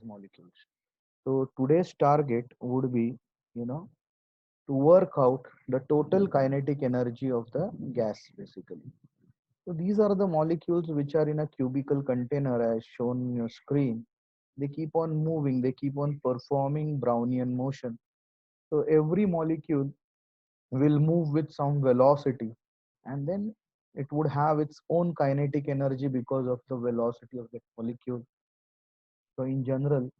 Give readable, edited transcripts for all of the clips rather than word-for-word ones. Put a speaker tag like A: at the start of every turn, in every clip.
A: molecules. So today's target would be, you know, to work out the total kinetic energy of the gas basically. So these are the molecules which are in a cubical container as shown in your screen. They keep on moving, they keep on performing Brownian motion. So every molecule will move with some velocity, and then it would have its own kinetic energy because of the velocity of the molecule. So in general,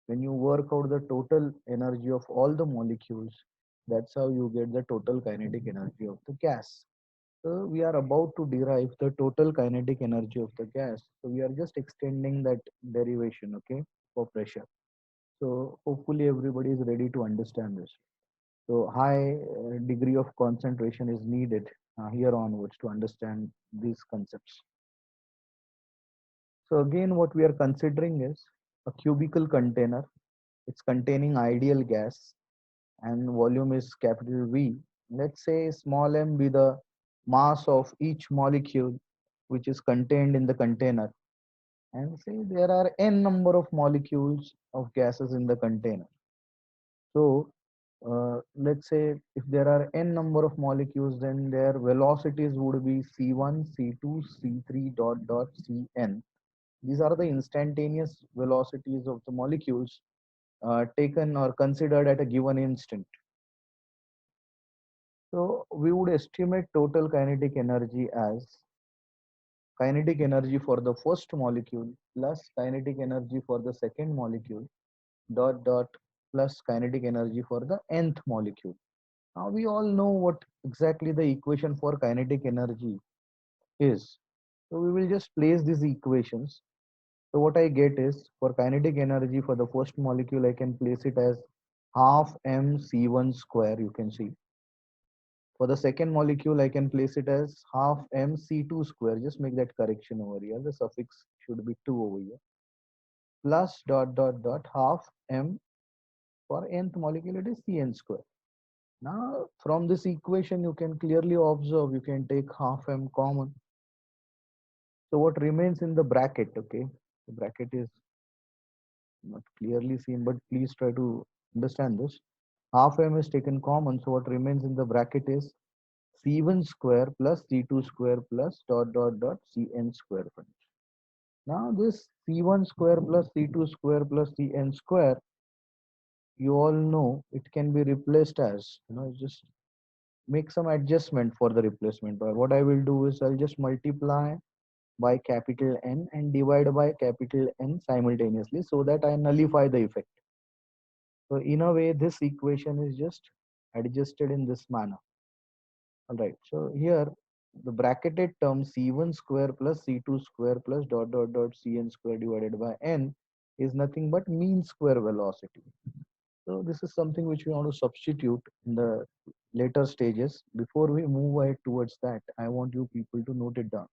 A: when you work out the total energy of all the molecules, that's how you get the total kinetic energy of the gas. So we are about to derive the total kinetic energy of the gas. So we are just extending that derivation, okay, for pressure. So hopefully everybody is ready to understand this. So high degree of concentration is needed here onwards to understand these concepts. So again, what we are considering is a cubical container. It's containing ideal gas and volume is capital V. Let's say small m be the mass of each molecule which is contained in the container. And say there are n number of molecules of gases in the container. So let's say if there are n number of molecules, then their velocities would be c1, c2, c3 dot dot cn. These are the instantaneous velocities of the molecules taken or considered at a given instant. So we would estimate total kinetic energy as kinetic energy for the first molecule plus kinetic energy for the second molecule dot dot plus kinetic energy for the nth molecule. Now we all know what exactly the equation for kinetic energy is. So we will just place these equations. So what I get is for kinetic energy for the first molecule, I can place it as half mc1 square, you can see. For the second molecule, I can place it as half mc2 square. Just make that correction over here. The suffix should be 2 over here. Plus dot dot dot half m for nth molecule, it is cn square. Now, from this equation, you can clearly observe, you can take half m common. So what remains in the bracket, okay? The bracket is not clearly seen, but please try to understand this. Half m is taken common, so what remains in the bracket is c1 square plus c2 square plus dot dot dot cn square, friends. Now this c1 square plus c2 square plus cn square, you all know it can be replaced as, just make some adjustment for the replacement. But what I will do is I'll just multiply by capital N and divide by capital N simultaneously so that I nullify the effect. So in a way, this equation is just adjusted in this manner. All right. So here the bracketed term c1 square plus c2 square plus dot dot dot cn square divided by n is nothing but mean square velocity. So this is something which we want to substitute in the later stages. Before we move ahead towards that, I want you people to note it down.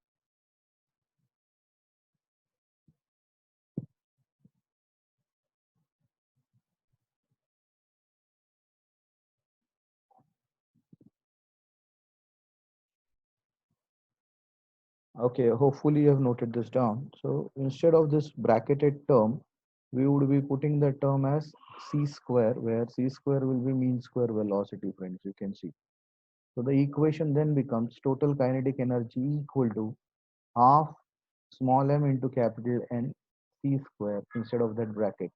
A: Okay, hopefully you have noted this down. So instead of this bracketed term, we would be putting the term as c square, where c square will be mean square velocity, friends, you can see. So the equation then becomes total kinetic energy equal to half small m into capital N c square instead of that bracket.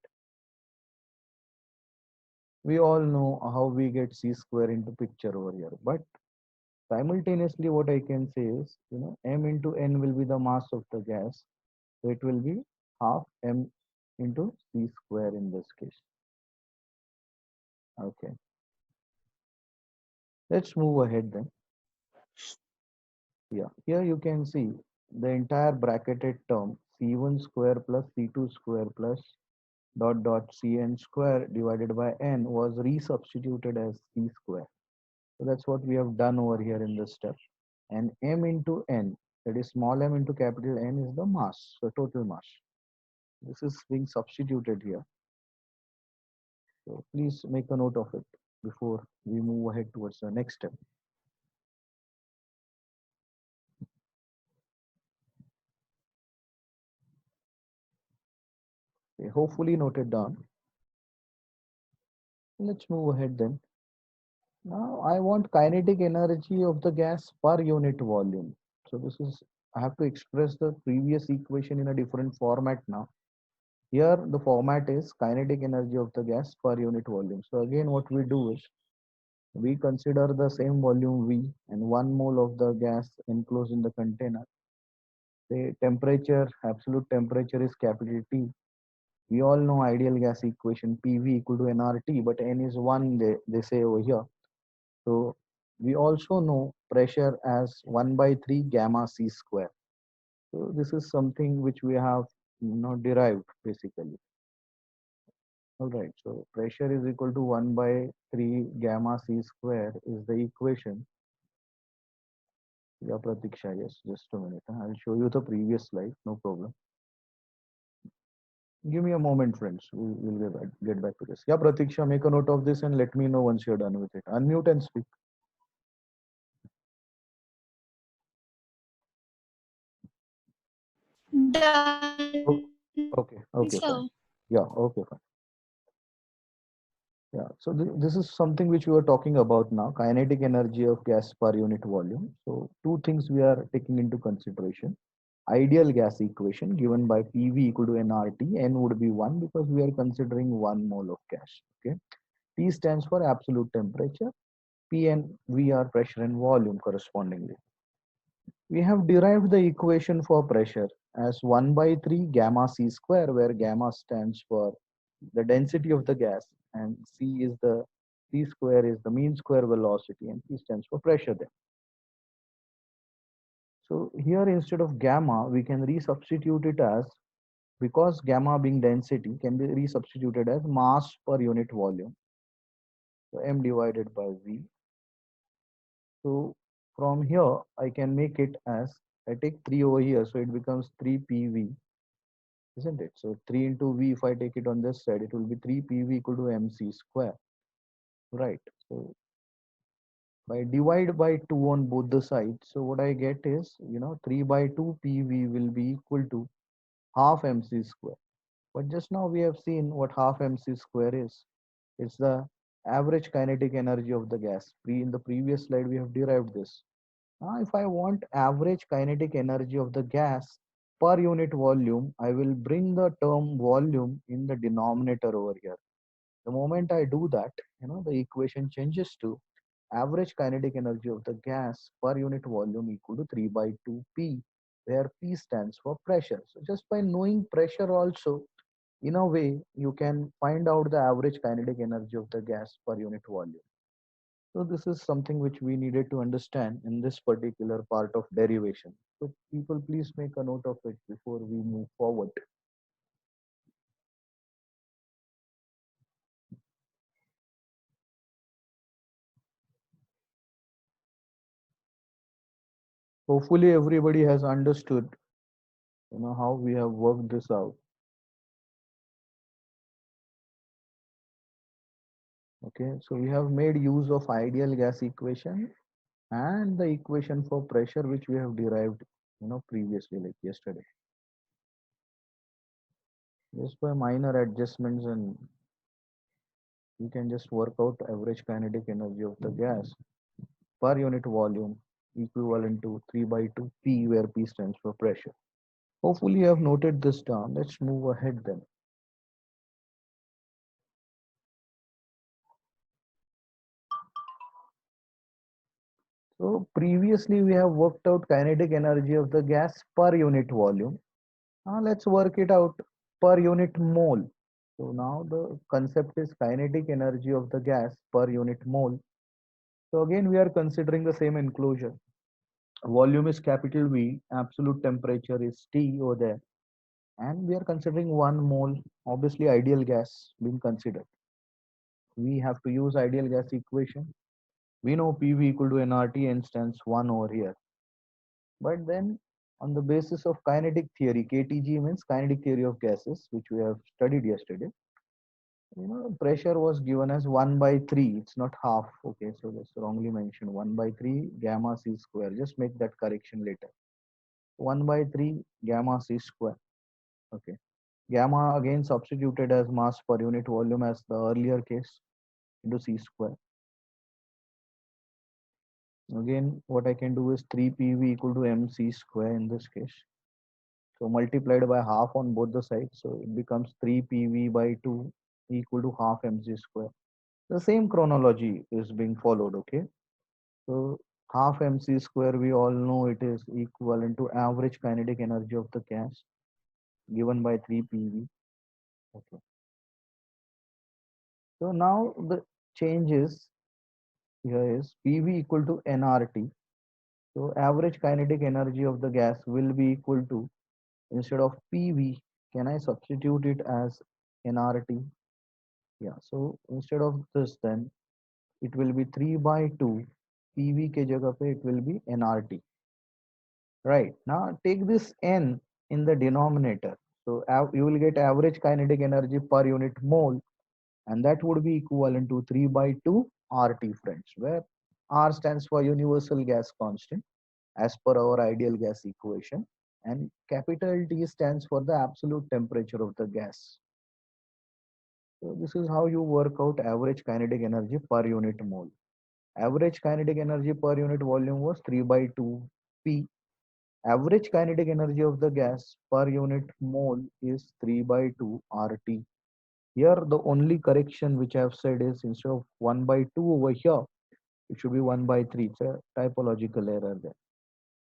A: We all know how we get c square into picture over here, but simultaneously what I can say is, m into n will be the mass of the gas. So it will be half m into c square in this case. Okay, let's move ahead then. Yeah, here you can see the entire bracketed term c1 square plus c2 square plus dot dot cn square divided by n was resubstituted as c square. So that's what we have done over here in this step. And m into n, that is small m into capital N, is the mass, so total mass. This is being substituted here. So please make a note of it before we move ahead towards the next step. Okay, hopefully noted down. Let's move ahead then. Now I want kinetic energy of the gas per unit volume. So this is, I have to express the previous equation in a different format now. Here the format is kinetic energy of the gas per unit volume. So again what we do is we consider the same volume V and 1 mole of the gas enclosed in the container. The temperature, absolute temperature is capital T. We all know ideal gas equation PV equal to nRT, but N is 1, they say over here. So we also know pressure as 1 by 3 gamma C square. So this is something which we have derived basically. All right, so pressure is equal to 1 by 3 gamma C square is the equation. Yeah, Pratiksha, yes, just a minute. I'll show you the previous slide, no problem. Give me a moment, friends. We'll get back to this. Yeah, Pratiksha, make a note of this and let me know once you're done with it. Unmute and speak.
B: Done,
A: Oh,
B: sir.
A: okay, fine. Yeah, okay, fine. Yeah, so this is something which we are talking about now, kinetic energy of gas per unit volume. So two things we are taking into consideration. Ideal gas equation given by PV equal to nRT, N would be 1 because we are considering 1 mole of gas. Okay, T stands for absolute temperature, P and V are pressure and volume correspondingly. We have derived the equation for pressure as 1 by 3 gamma C square, where gamma stands for the density of the gas and C is the C square is the mean square velocity and P stands for pressure there. So here instead of gamma, we can resubstitute it as, because gamma being density can be resubstituted as mass per unit volume. So M divided by V. So from here, I can make it as, I take 3 over here, so it becomes 3 PV, isn't it? So 3 into V, if I take it on this side, it will be 3 PV equal to MC square, right? So if I divide by 2 on both the sides, so what I get is, 3 by 2 PV will be equal to half MC square. But just now we have seen what half MC square is. It's the average kinetic energy of the gas. In the previous slide, we have derived this. Now, if I want average kinetic energy of the gas per unit volume, I will bring the term volume in the denominator over here. The moment I do that, the equation changes to average kinetic energy of the gas per unit volume equal to 3 by 2 P, where P stands for pressure. So just by knowing pressure also, in a way, you can find out the average kinetic energy of the gas per unit volume. So this is something which we needed to understand in this particular part of derivation. So people, please make a note of it before we move forward. Hopefully everybody has understood, how we have worked this out. Okay, so we have made use of ideal gas equation and the equation for pressure which we have derived, previously, like yesterday. Just by minor adjustments, and we can just work out average kinetic energy of the gas per unit volume equivalent to 3 by 2 P, where P stands for pressure. Hopefully you have noted this down. Let's move ahead then. So previously we have worked out kinetic energy of the gas per unit volume. Now let's work it out per unit mole. So now the concept is kinetic energy of the gas per unit mole. So again we are considering the same enclosure. Volume is capital V, absolute temperature is T over there, and we are considering 1 mole, obviously ideal gas being considered. We have to use ideal gas equation. We know PV equal to nRT and stands 1 over here. But then on the basis of kinetic theory, KTG means kinetic theory of gases, which we have studied yesterday. Pressure was given as 1 by 3. It's not half. Okay, so that's wrongly mentioned. 1 by 3 gamma C square. Just make that correction later. 1 by 3 gamma C square. Okay. Gamma again substituted as mass per unit volume as the earlier case into C square. Again, what I can do is 3 PV equal to MC square in this case. So multiplied by half on both the sides. So it becomes 3 PV by 2 equal to half MC square. The same chronology is being followed, okay? So half MC square, we all know it is equivalent to average kinetic energy of the gas given by 3 PV. Okay. So now the changes here is PV equal to nRT. So average kinetic energy of the gas will be equal to, instead of PV, can I substitute it as nRT? Yeah, so instead of this then it will be 3 by 2 PV ke jagah pe it will be nRT. Right, now take this n in the denominator. So you will get average kinetic energy per unit mole, and that would be equivalent to 3 by 2 RT, friends, where R stands for universal gas constant as per our ideal gas equation, and capital T stands for the absolute temperature of the gas. So this is how you work out average kinetic energy per unit mole. Average kinetic energy per unit volume was 3 by 2 P. Average kinetic energy of the gas per unit mole is 3 by 2 RT. Here the only correction which I have said is, instead of 1 by 2 over here, it should be 1 by 3. It's a typological error there.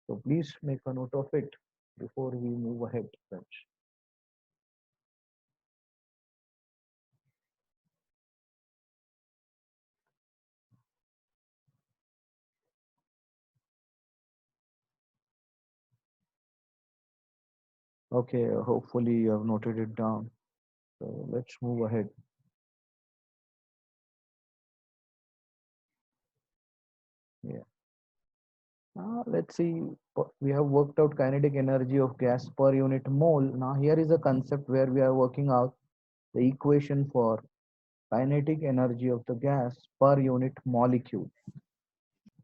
A: So please make a note of it before we move ahead, friends. Okay, hopefully you have noted it down. So let's move ahead. Yeah. Now let's see. We have worked out kinetic energy of gas per unit mole. Now here is a concept where we are working out the equation for kinetic energy of the gas per unit molecule.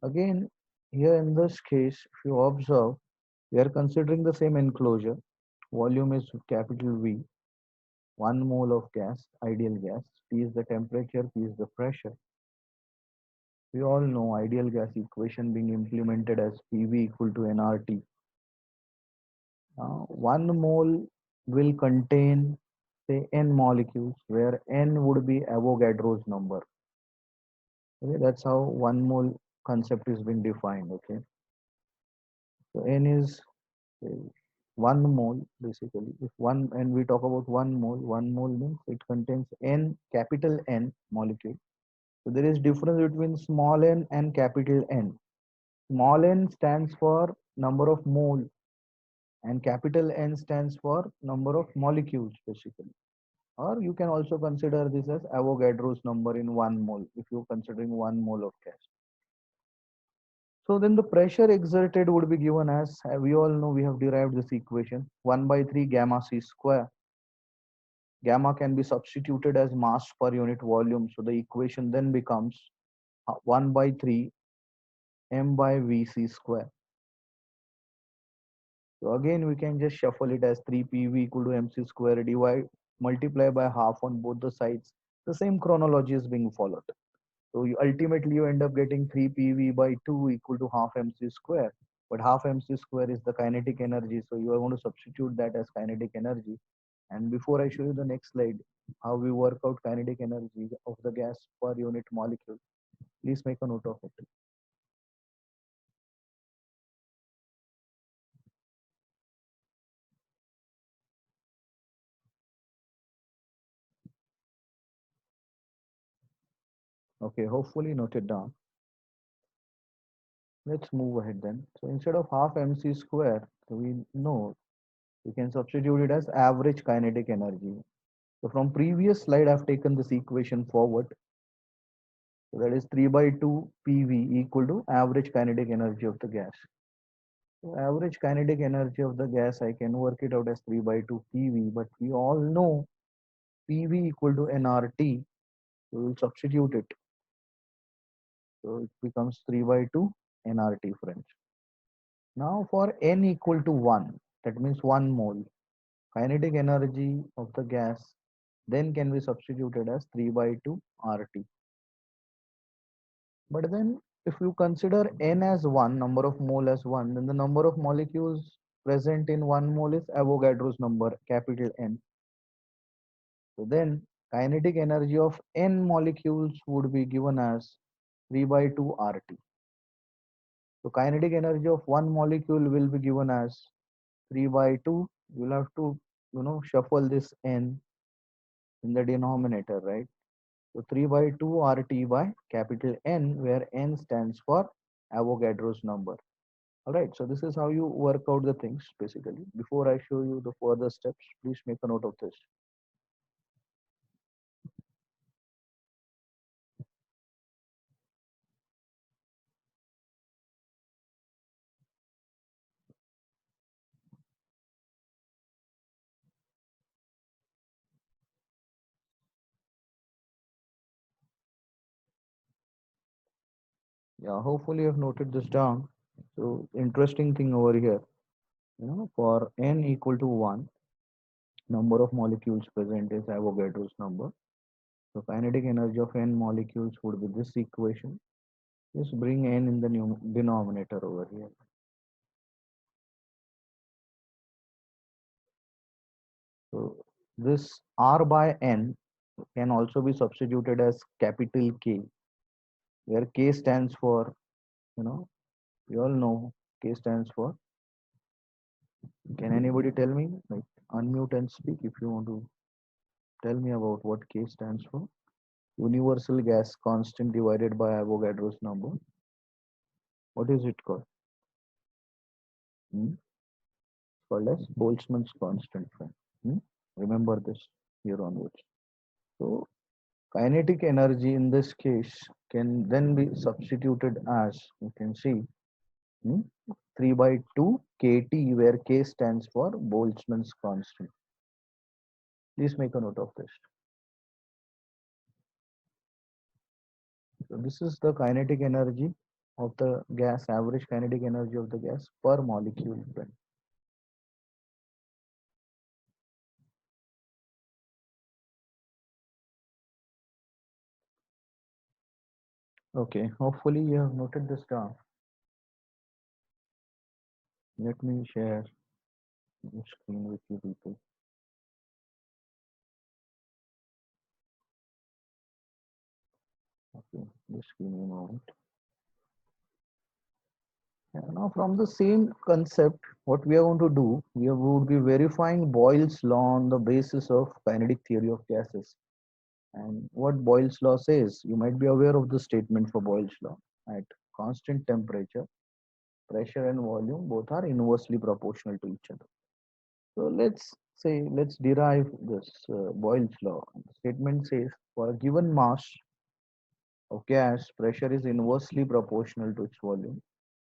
A: Again, here in this case, if you observe, we are considering the same enclosure. Volume is capital V, 1 mole of gas, ideal gas. T is the temperature, P is the pressure. We all know ideal gas equation being implemented as PV equal to nRT. 1 mole will contain, say, n molecules, where n would be Avogadro's number. Okay, that's how 1 mole concept is being defined. Okay, so n is, say, 1 mole basically. If one, and we talk about 1 mole means it contains n, capital N molecule. So there is difference between small n and capital N. Small n stands for number of mole, and capital N stands for number of molecules basically. Or you can also consider this as Avogadro's number in 1 mole if you're considering 1 mole of gas. So then the pressure exerted would be given as, we all know, we have derived this equation, 1 by 3 gamma C square. Gamma can be substituted as mass per unit volume. So the equation then becomes 1 by 3 m by Vc square. So again, we can just shuffle it as 3 PV equal to MC square, divide, multiply by half on both the sides. The same chronology is being followed. So ultimately you end up getting 3 PV by 2 equal to half MC square. But half MC square is the kinetic energy. So you are going to substitute that as kinetic energy. And before I show you the next slide, how we work out kinetic energy of the gas per unit molecule, please make a note of it. Okay, hopefully note it down. Let's move ahead then. So instead of half MC square, we know we can substitute it as average kinetic energy. So from previous slide, I've taken this equation forward. So that is 3 by 2 PV equal to average kinetic energy of the gas. So average kinetic energy of the gas, I can work it out as 3 by 2 PV, but we all know PV equal to nRT. So we'll substitute it. So it becomes 3 by 2 nRT, friends. Now for n equal to 1, that means 1 mole. kinetic energy of the gas then can be substituted as 3 by 2 RT. But then if you consider n as 1, number of mole as 1, then the number of molecules present in 1 mole is Avogadro's number, capital N. So then kinetic energy of n molecules would be given as 3 by 2 RT. So kinetic energy of one molecule will be given as 3 by 2. You'll have to, shuffle this n in the denominator, right? So 3 by 2 RT by capital N, where N stands for Avogadro's number. All right, so this is how you work out the things basically. Before I show you the further steps, please make a note of this. Yeah, hopefully you have noted this down. So interesting thing over here, for n equal to 1, number of molecules present is Avogadro's number. So kinetic energy of n molecules would be this equation. Just bring n in the new denominator over here. So this R by n can also be substituted as capital K, where K stands for, you know, we all know K stands for. Can anybody tell me? Like, unmute and speak if you want to tell me about what K stands for. Universal gas constant divided by Avogadro's number. What is it called? Hmm? Called as Boltzmann's constant, friend. Hmm? Remember this here onwards. So kinetic energy in this case can then be substituted as, you can see, hmm, 3 by 2 kT, where K stands for Boltzmann's constant. Please make a note of this. So this is the kinetic energy of the gas, average kinetic energy of the gas per molecule. Friend. Okay, hopefully you have noted this down. Let me share the screen with you people. Okay, just give me a moment. Now, from the same concept, what we are going to do, would be verifying Boyle's law on the basis of kinetic theory of gases. And what Boyle's law says, you might be aware of the statement for Boyle's law. At constant temperature, pressure and volume both are inversely proportional to each other. So let's derive this Boyle's law. The statement says for a given mass of gas, pressure is inversely proportional to its volume,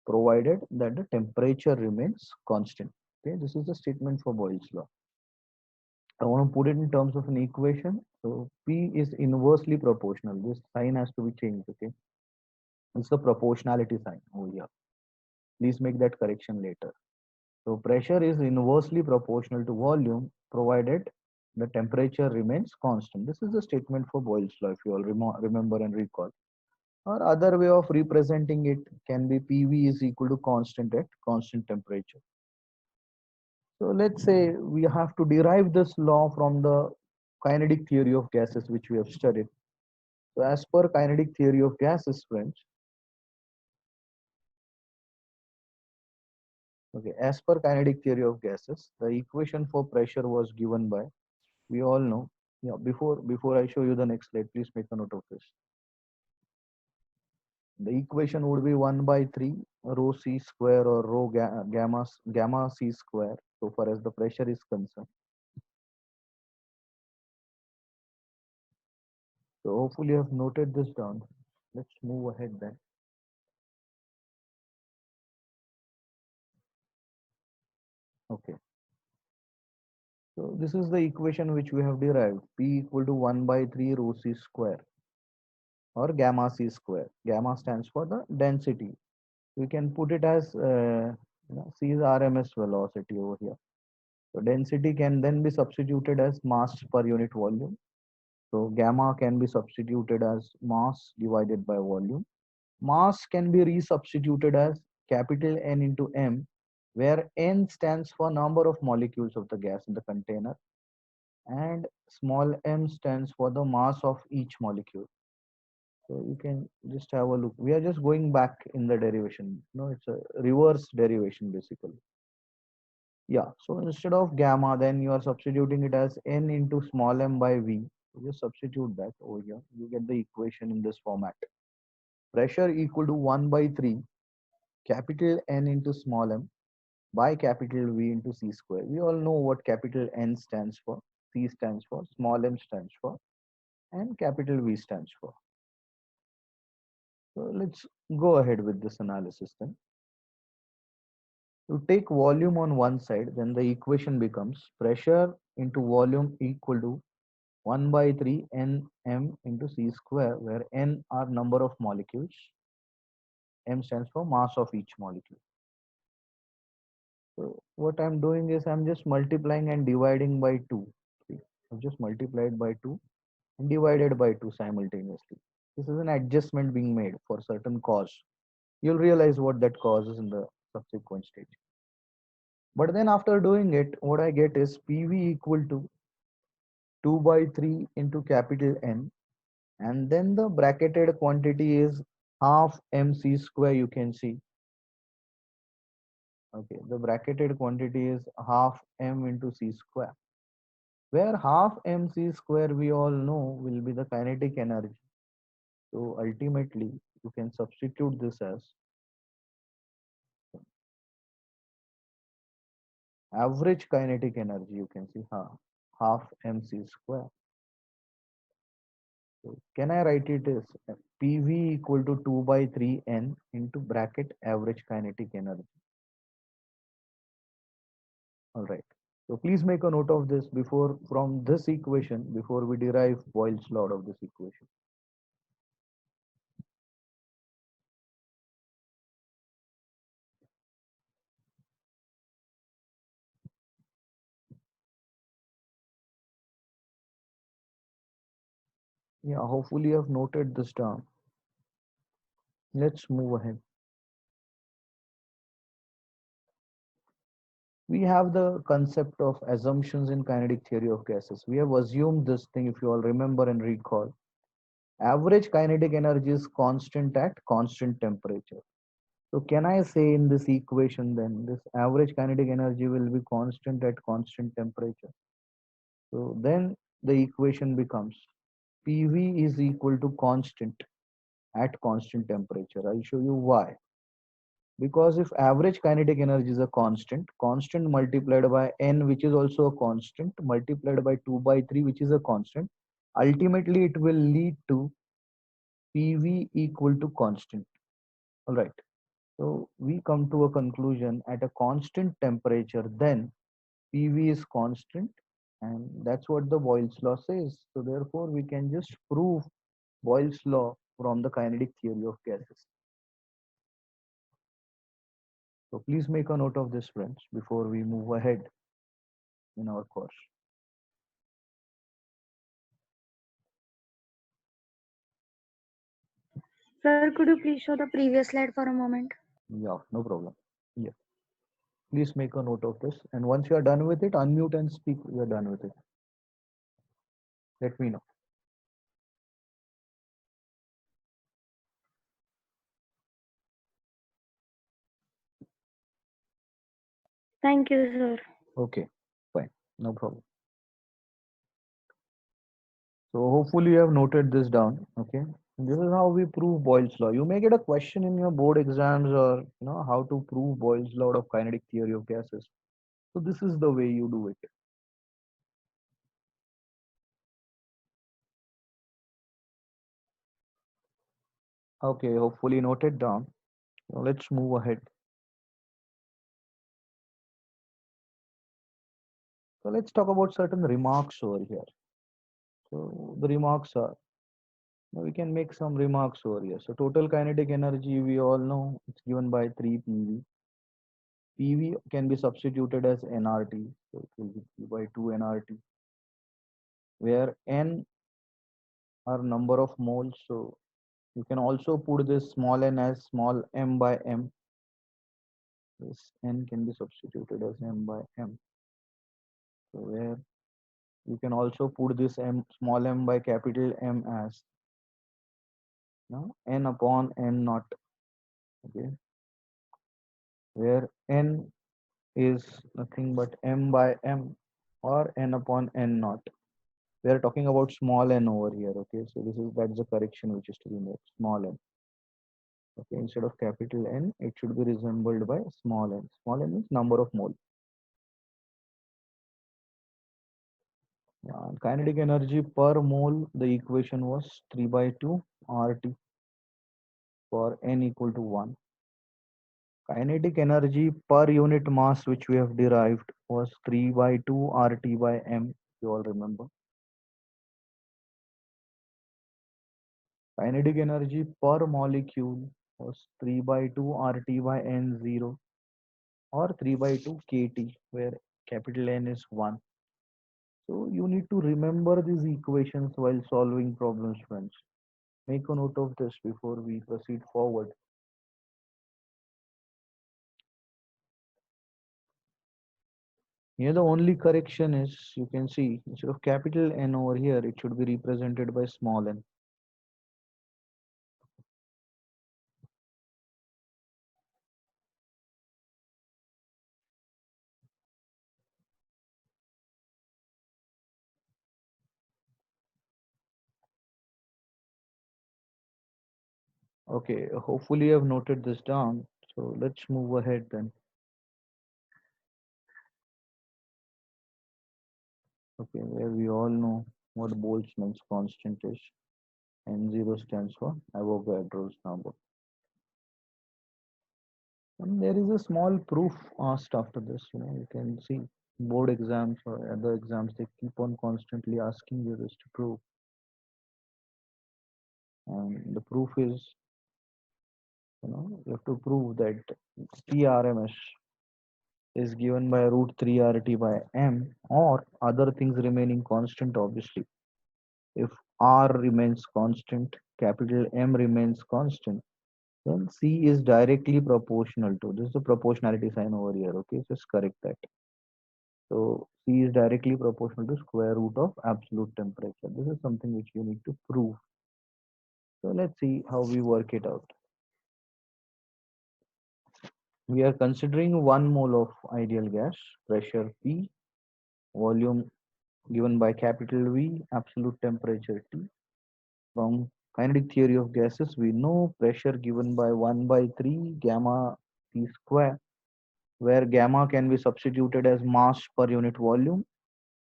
A: provided that the temperature remains constant. Okay, this is the statement for Boyle's law. I want to put it in terms of an equation. So P is inversely proportional. This sign has to be changed. Okay, it's the proportionality sign over here. Please make that correction later. So pressure is inversely proportional to volume, provided the temperature remains constant. This is the statement for Boyle's law, if you all remember and recall. Or other way of representing it can be PV is equal to constant at constant temperature. So let's say we have to derive this law from the kinetic theory of gases which we have studied. So as per kinetic theory of gases, friends, okay, as per kinetic theory of gases, the equation for pressure was given by, we all know. Yeah, before I show you the next slide, please make a note of this. The equation would be 1 by 3 rho c square or rho gamma c square, so far as the pressure is concerned. So hopefully you have noted this down. Let's move ahead then. Okay. So this is the equation which we have derived. P equal to 1 by 3 rho c square or gamma c square. Gamma stands for the density. We can put it as C is RMS velocity over here. So density can then be substituted as mass per unit volume. So gamma can be substituted as mass divided by volume. Mass can be resubstituted as capital N into m, where N stands for number of molecules of the gas in the container and small m stands for the mass of each molecule. So you can just have a look. We are just going back in the derivation. No, it's a reverse derivation basically. Yeah, so instead of gamma, then you are substituting it as n into small m by v. So just substitute that over here. You get the equation in this format. Pressure equal to 1 by 3 capital N into small m by capital V into C square. We all know what capital N stands for, C stands for, small m stands for, and capital V stands for. So let's go ahead with this analysis then. You take volume on one side, then the equation becomes pressure into volume equal to 1 by 3 nm into c square, where n are number of molecules, m stands for mass of each molecule. So what I'm doing is I'm just multiplying and dividing by 2. See, I've just multiplied by 2 and divided by 2 simultaneously. This is an adjustment being made for certain cause. You'll realize what that cause is in the subsequent stage. But then after doing it, what I get is PV equal to 2 by 3 into capital N, and then the bracketed quantity is half mc square. You can see, okay, the bracketed quantity is half m into c square, where half mc square we all know will be the kinetic energy. So ultimately you can substitute this as average kinetic energy. You can see half mc square. So can I write it as PV equal to 2 by 3 n into bracket average kinetic energy. All right. So please make a note of this before, from this equation, before we derive Boyle's law of this equation. Yeah, hopefully you have noted this down. Let's move ahead. We have the concept of assumptions in kinetic theory of gases. We have assumed this thing, if you all remember and recall. Average kinetic energy is constant at constant temperature. So can I say in this equation then this average kinetic energy will be constant at constant temperature? So then the equation becomes PV is equal to constant at constant temperature. I'll show you why. Because if average kinetic energy is a constant multiplied by n, which is also a constant, multiplied by 2 by 3, which is a constant, ultimately it will lead to PV equal to constant. All right. So we come to a conclusion at a constant temperature, then PV is constant, and that's what the Boyle's law says. So therefore, we can just prove Boyle's law from the kinetic theory of gases. So please make a note of this, friends, before we move ahead in our course.
B: Sir, could you please show the previous slide for a moment?
A: Yeah, no problem. Yeah, please make a note of this. And once you are done with it, unmute and speak. You are done with it. Let me know.
B: Thank you, sir.
A: Okay, fine. No problem. So hopefully you have noted this down. Okay. This is how we prove Boyle's law. You may get a question in your board exams, or how to prove Boyle's law of kinetic theory of gases. So this is the way you do it. Okay, hopefully noted down. So let's move ahead. So let's talk about certain remarks over here. So the remarks are, we can make some remarks over here. So total kinetic energy, we all know it's given by 3 PV. PV can be substituted as nRT, so it will be P by 2 nRT, where N are number of moles. So you can also put this small n as small m by m. This N can be substituted as m by m. So where you can also put this m small m by capital M as n upon n naught. Okay, where n is nothing but m by m or n upon n naught. We are talking about small n over here. Okay, so that's the correction which is to be made. Small n. Okay, instead of capital N, it should be resembled by small n. Small n is number of mole. Kinetic energy per mole, the equation was 3 by 2 RT for n equal to 1. Kinetic energy per unit mass which we have derived was 3 by 2 RT by m. You all remember. Kinetic energy per molecule was 3 by 2 RT by n0 or 3 by 2 kT, where capital N is 1. So you need to remember these equations while solving problems, friends. Make a note of this before we proceed forward. Here the only correction is, you can see, instead of capital N over here, it should be represented by small n. Okay, hopefully you have noted this down. So let's move ahead then. Okay, where we all know what Boltzmann's constant is. N0 stands for Avogadro's number. And there is a small proof asked after this. You can see board exams or other exams, they keep on constantly asking you this to prove. And the proof is, you have to prove that PRMS is given by root 3 RT by M or other things remaining constant, obviously. If R remains constant, capital M remains constant, then C is directly proportional to, this is the proportionality sign over here, okay, just correct that. So C is directly proportional to square root of absolute temperature. This is something which you need to prove. So let's see how we work it out. We are considering 1 mole of ideal gas, pressure P, volume given by capital V, absolute temperature T. From kinetic theory of gases, we know pressure given by 1 by 3 gamma T square, where gamma can be substituted as mass per unit volume.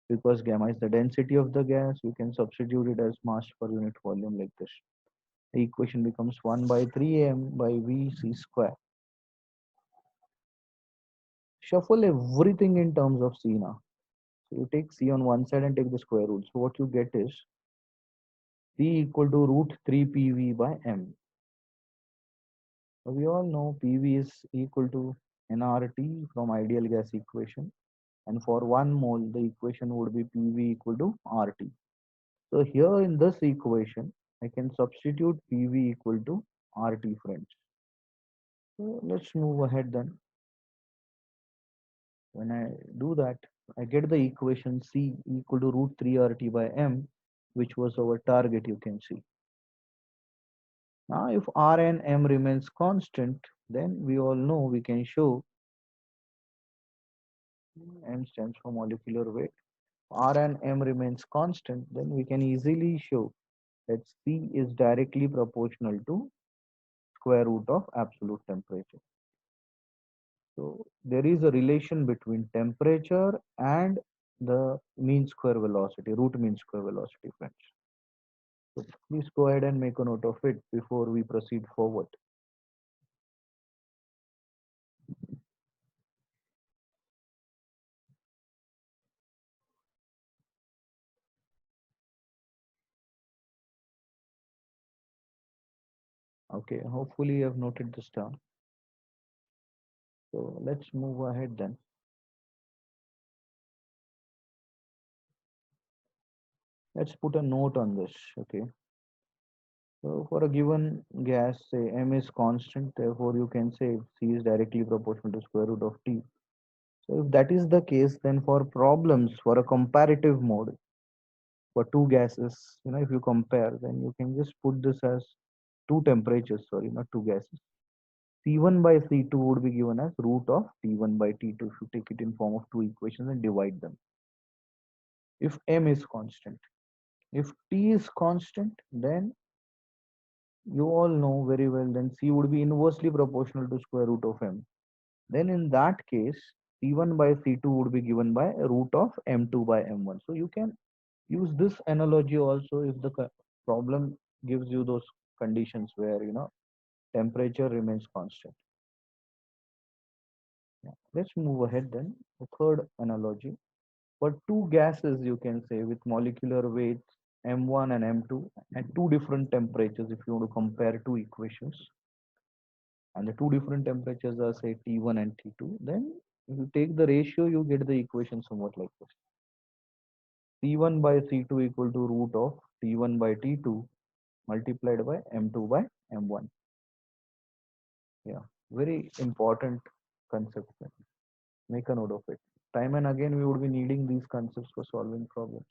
A: Because gamma is the density of the gas, we can substitute it as mass per unit volume like this. The equation becomes 1 by 3 m by v c square. Shuffle everything in terms of c now. So you take c on one side and take the square root. So what you get is c equal to root 3 pv by m. So we all know pv is equal to nRT from ideal gas equation. And for 1 mole, the equation would be pv equal to RT. So here in this equation, I can substitute PV equal to RT, friends. So let's move ahead then. When I do that, I get the equation C equal to root 3 RT by M, which was our target, you can see. Now if R and M remains constant, then we all know we can show M stands for molecular weight. R and M remains constant, then we can easily show that C is directly proportional to square root of absolute temperature. So there is a relation between temperature and the mean square velocity, root mean square velocity, friends. So please go ahead and make a note of it before we proceed forward. Okay, hopefully you have noted this down. So let's move ahead then. Let's put a note on this. Okay. So for a given gas, say m is constant, therefore you can say c is directly proportional to square root of t. So if that is the case, then for problems for a comparative mode for two gases, if you compare, then you can just put this as two temperatures, sorry, not two gases. C1 by C2 would be given as root of T1 by T2 if you take it in form of two equations and divide them. If m is constant. If T is constant, then you all know very well, then C would be inversely proportional to square root of m. Then in that case, C1 by C2 would be given by root of M2 by M1. So you can use this analogy also if the problem gives you those conditions where temperature remains constant. Yeah. Let's move ahead then. The third analogy. For two gases, you can say with molecular weights M1 and M2 at two different temperatures, if you want to compare two equations, and the two different temperatures are say T1 and T2, then if you take the ratio, you get the equation somewhat like this. C1 by C2 equal to root of T1 by T2 multiplied by M2 by M1. Yeah, very important concept. Make a note of it. Time and again, we would be needing these concepts for solving problems.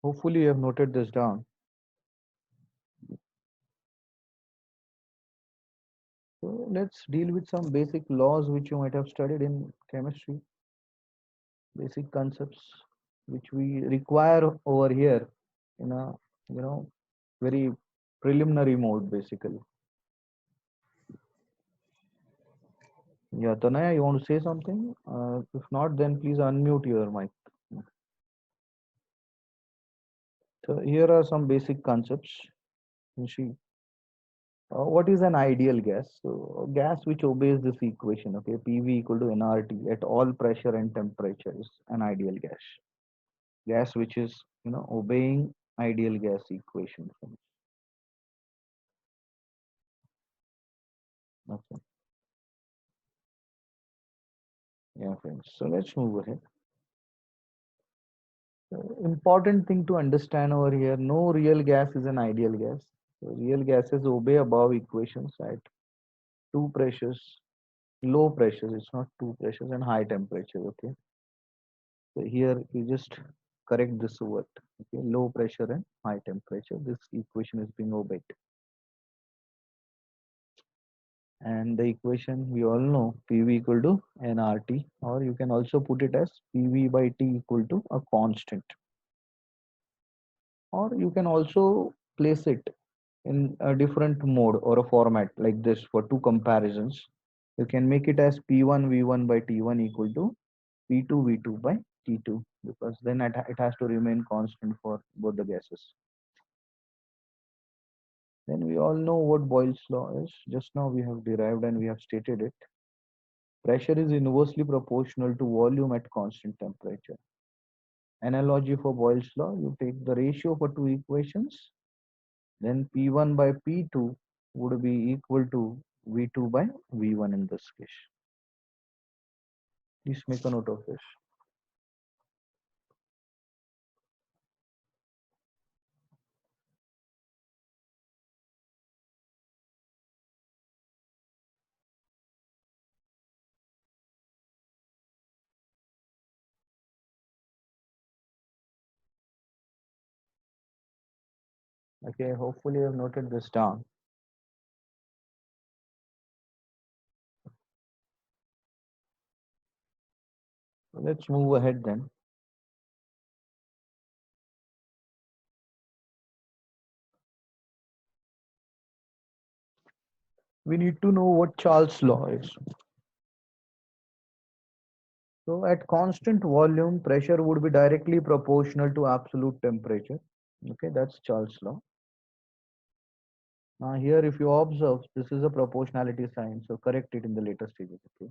A: Hopefully, you have noted this down. So let's deal with some basic laws which you might have studied in chemistry, basic concepts which we require over here in a very preliminary mode basically. Yeah, Tanaya, you want to say something? If not, then please unmute your mic. So here are some basic concepts. You see, what is an ideal gas? So a gas which obeys this equation, okay, PV equal to nRT at all pressure and temperature is an ideal gas. Gas which is obeying ideal gas equation. Okay, yeah, friends. So let's move ahead. Important thing to understand over here: no real gas is an ideal gas. So real gases obey above equations at two pressures, low pressures. It's not two pressures and high temperature. Okay. So here you just correct this word. Okay, low pressure and high temperature. This equation is being obeyed. And the equation we all know PV equal to nRT, or you can also put it as PV by T equal to a constant. Or you can also place it in a different mode or a format like this for two comparisons. You can make it as P1 V1 by T1 equal to P2 V2 by T2, because then it has to remain constant for both the gases. Then we all know what Boyle's law is. Just now we have derived and we have stated it. Pressure is inversely proportional to volume at constant temperature. Analogy for Boyle's law, you take the ratio for two equations, then P1 by P2 would be equal to V2 by V1 in this case. Please make a note of this. Okay, hopefully you have noted this down. So let's move ahead then. We need to know what Charles' law is. So at constant volume, pressure would be directly proportional to absolute temperature. Okay, that's Charles' law. Now here, if you observe, this is a proportionality sign, so correct it in the later stages. Okay.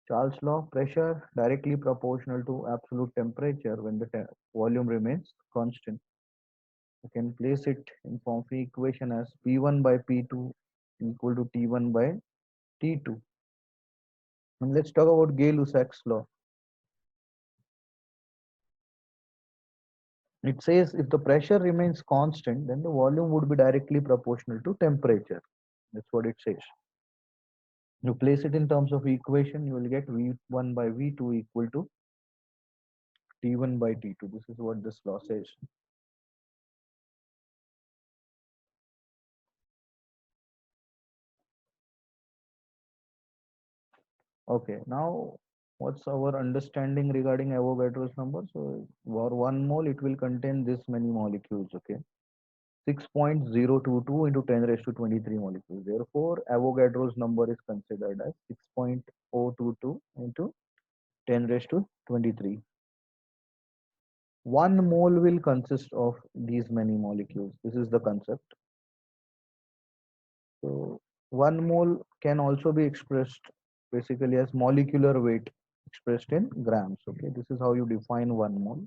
A: Charles law: pressure directly proportional to absolute temperature when the volume remains constant. You can place it in form of equation as P1 by P2 equal to T1 by T2. And let's talk about Gay-Lussac's law. It says if the pressure remains constant, then the volume would be directly proportional to temperature. That's what it says. You place it in terms of equation, you will get V1 by V2 equal to T1 by T2. This is what this law says. Okay, now what's our understanding regarding Avogadro's number? So for 1 mole, it will contain this many molecules, okay? 6.022 into 10 raised to 23 molecules. Therefore, Avogadro's number is considered as 6.022 into 10 raised to 23. 1 mole will consist of these many molecules. This is the concept. So 1 mole can also be expressed basically as molecular weight expressed in grams. Okay, this is how you define 1 mole.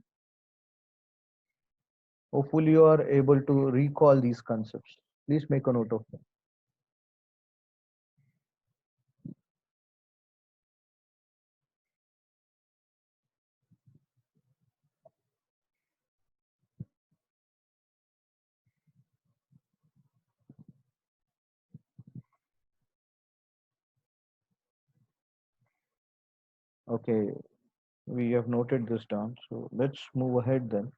A: Hopefully, you are able to recall these concepts. Please make a note of them. Okay, we have noted this down. So let's move ahead then.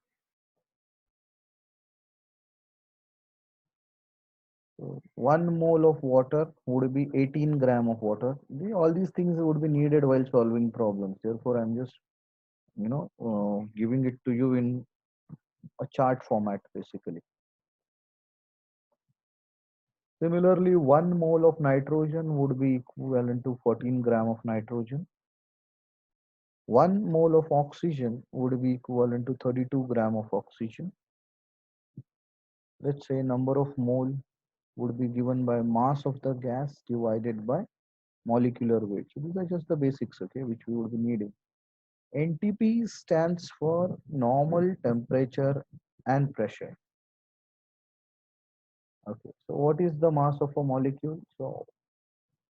A: So 1 mole of water would be 18 gram of water. All these things would be needed while solving problems. Therefore, I'm just giving it to you in a chart format basically. Similarly, 1 mole of nitrogen would be equivalent to 14 gram of nitrogen. 1 mole of oxygen would be equivalent to 32 gram of oxygen. Let's say number of mole would be given by mass of the gas divided by molecular weight. So these are just the basics, okay, which we would be needing. NTP stands for normal temperature and pressure. Okay, so what is the mass of a molecule? So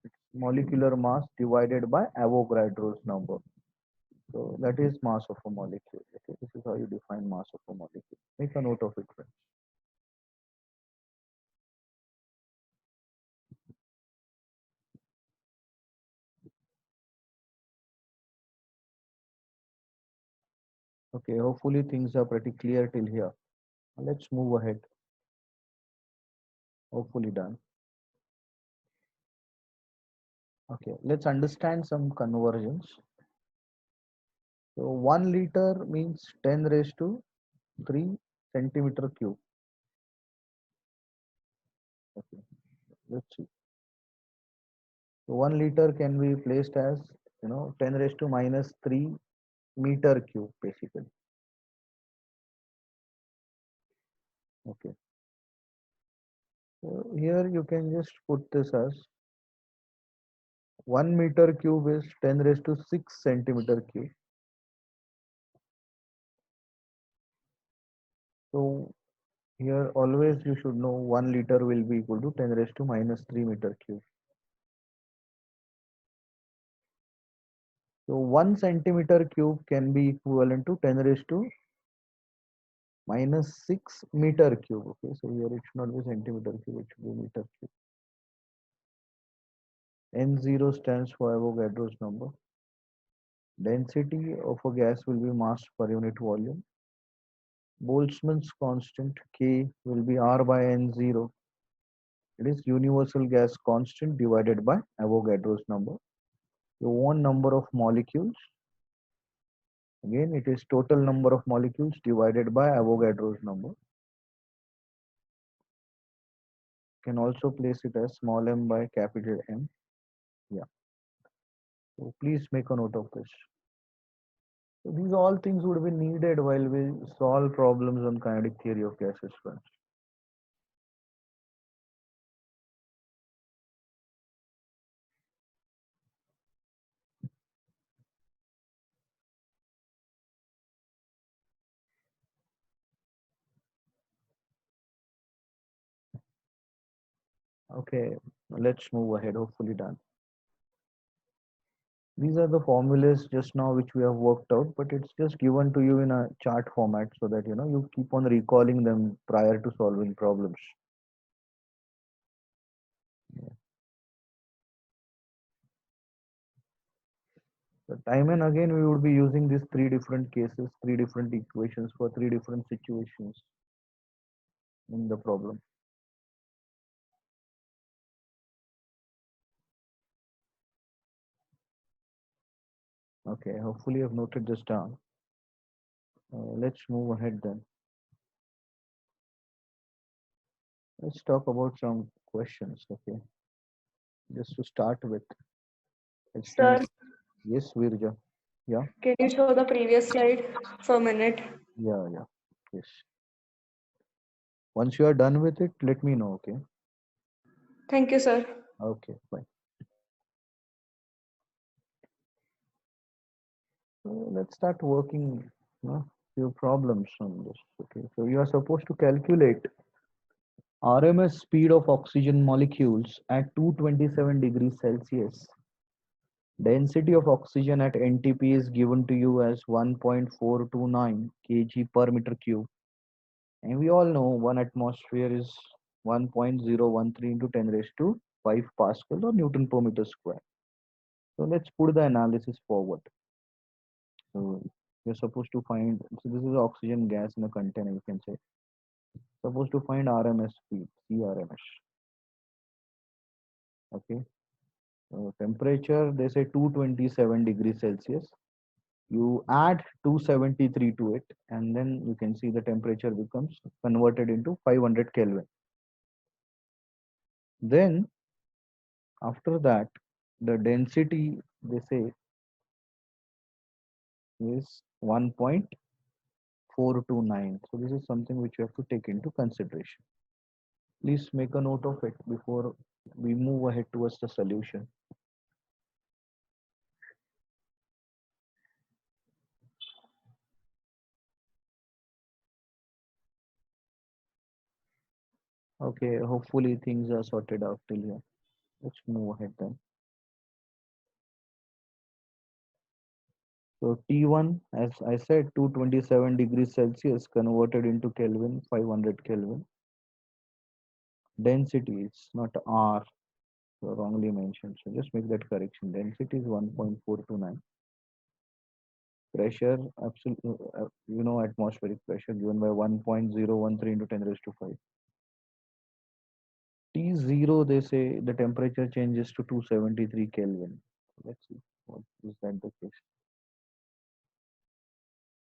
A: it's molecular mass divided by Avogadro's number. So that is mass of a molecule. Okay, this is how you define mass of a molecule. Make a note of it, friends. Okay, hopefully things are pretty clear till here. Let's move ahead. Hopefully done. Okay, let's understand some conversions. So 1 liter means 10 raised to 3 centimeter cube. Okay, let's see. So 1 liter can be placed as 10 raised to minus 3 meter cube basically. Okay. So here you can just put this as 1 meter cube is 10 raised to 6 centimeter cube. So here always you should know 1 liter will be equal to 10 raised to minus 3 meter cube. So 1 centimeter cube can be equivalent to 10 raised to minus 6 meter cube. Okay, so here it should not be centimeter cube, it should be meter cube. N0 stands for Avogadro's number. Density of a gas will be mass per unit volume. Boltzmann's constant K will be R by N0. It is universal gas constant divided by Avogadro's number. You want number of molecules. Again, it is total number of molecules divided by Avogadro's number. Can also place it as small m by capital M. Yeah. So please make a note of this. So these all things would be needed while we solve problems on kinetic theory of gases. Okay, let's move ahead. Hopefully done. These are the formulas just now which we have worked out, but it's just given to you in a chart format so that you keep on recalling them prior to solving problems. Yeah. So time and again we would be using these three different cases, three different equations for three different situations in the problem. Okay, hopefully I've noted this down. Let's move ahead then. Let's talk about some questions. Okay, just to start with. HTML.
C: Sir,
A: Yes, Virja. Yeah,
C: can you show the previous slide for a minute?
A: yeah. Yes. Once you are done with it, let me know. Okay.
C: Thank you, sir.
A: Okay, fine. So let's start working, few problems on this. Okay. So you are supposed to calculate RMS speed of oxygen molecules at 227 degrees Celsius. Density of oxygen at NTP is given to you as 1.429 kg per meter cube. And we all know one atmosphere is 1.013 into 10 raised to 5 Pascal or Newton per meter square. So let's put the analysis forward. So you're supposed to find, so this is oxygen gas in a container, you can say. Supposed to find RMS speed, CRMS. Okay. So temperature, they say 227 degrees Celsius. You add 273 to it, and then you can see the temperature becomes converted into 500 Kelvin. Then after that, the density, they say, is 1.429. So this is something which you have to take into consideration. Please make a note of it before we move ahead towards the solution. Okay, hopefully things are sorted out till here. Let's move ahead then. So T1, as I said, 227 degrees Celsius converted into Kelvin, 500 Kelvin. Density, it's not R, so wrongly mentioned. So just make that correction. Density is 1.429. Pressure, absolute, atmospheric pressure given by 1.013 into 10 raised to 5. T0, they say the temperature changes to 273 Kelvin. Let's see, what is that the case?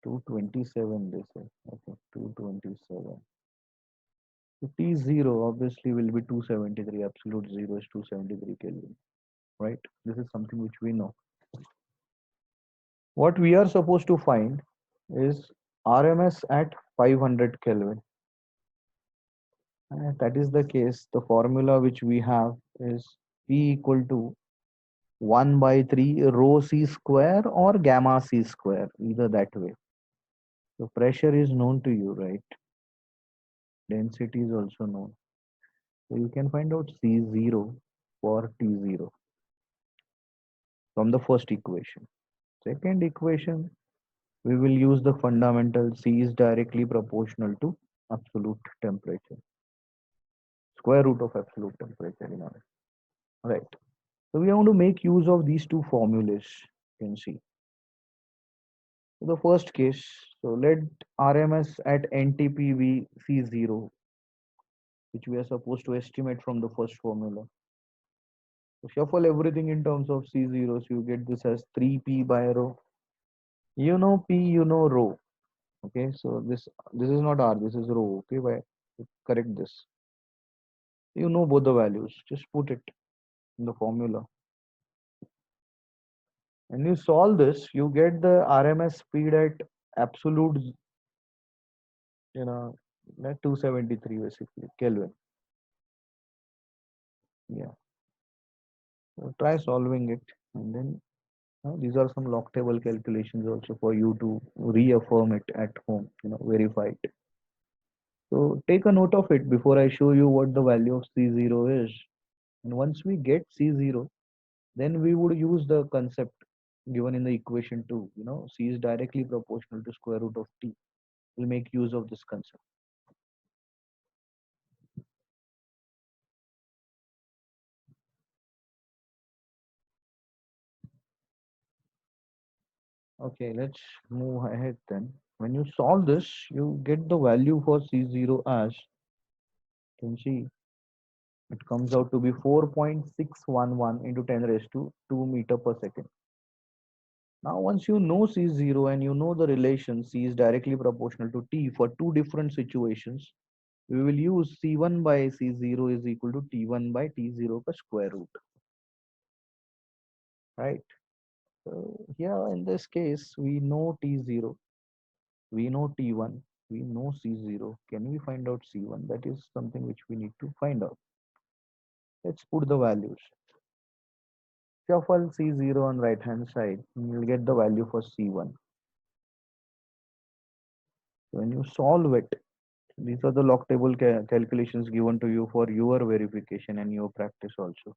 A: 227, they say. Okay, 227. So T0 obviously will be 273. Absolute zero is 273 Kelvin, right? This is something which we know. What we are supposed to find is RMS at 500 Kelvin. That is the case. The formula which we have is P equal to 1 by 3 rho c square or gamma c square, either that way. So pressure is known to you, right? Density is also known. So you can find out C0 for T0 from the first equation. Second equation, we will use the fundamental C is directly proportional to absolute temperature. Square root of absolute temperature in our right. So we want to make use of these two formulas. You can see. So the first case, so let RMS at NTP be C0, which we are supposed to estimate from the first formula. So shuffle everything in terms of C0, so you get this as 3P by rho. You know P, you know rho. Okay, so this is not R, this is rho. Okay, by correct this. You know both the values. Just put it in the formula. When you solve this, you get the RMS speed at absolute, you know, 273 basically Kelvin. Yeah. So try solving it, and then these are some log table calculations also for you to reaffirm it at home. Verify it. So take a note of it before I show you what the value of C0 is. And once we get C0, then we would use the concept given in the equation 2. C is directly proportional to square root of t. We'll make use of this concept. Okay, let's move ahead then. When you solve this, you get the value for C0 as, you can see, it comes out to be 4.611 into 10 raised to 2 meter per second. Now, once you know C0 and you know the relation C is directly proportional to T for two different situations, we will use C1 by C0 is equal to T1 by T0 per square root, right? So here in this case, we know T0, we know T1, we know C0. Can we find out C1? That is something which we need to find out. Let's put the values. Shuffle C0 on right hand side, and you'll get the value for C1. When you solve it, these are the log table calculations given to you for your verification and your practice also.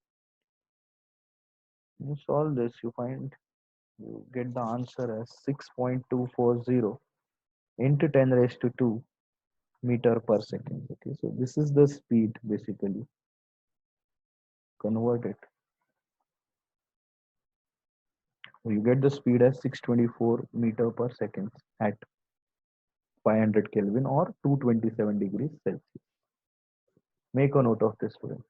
A: When you solve this, you get the answer as 6.240 into 10 raised to 2 meter per second. Okay, so this is the speed basically. Convert it. You get the speed as 624 meter per second at 500 Kelvin or 227 degrees Celsius. Make a note of this, student.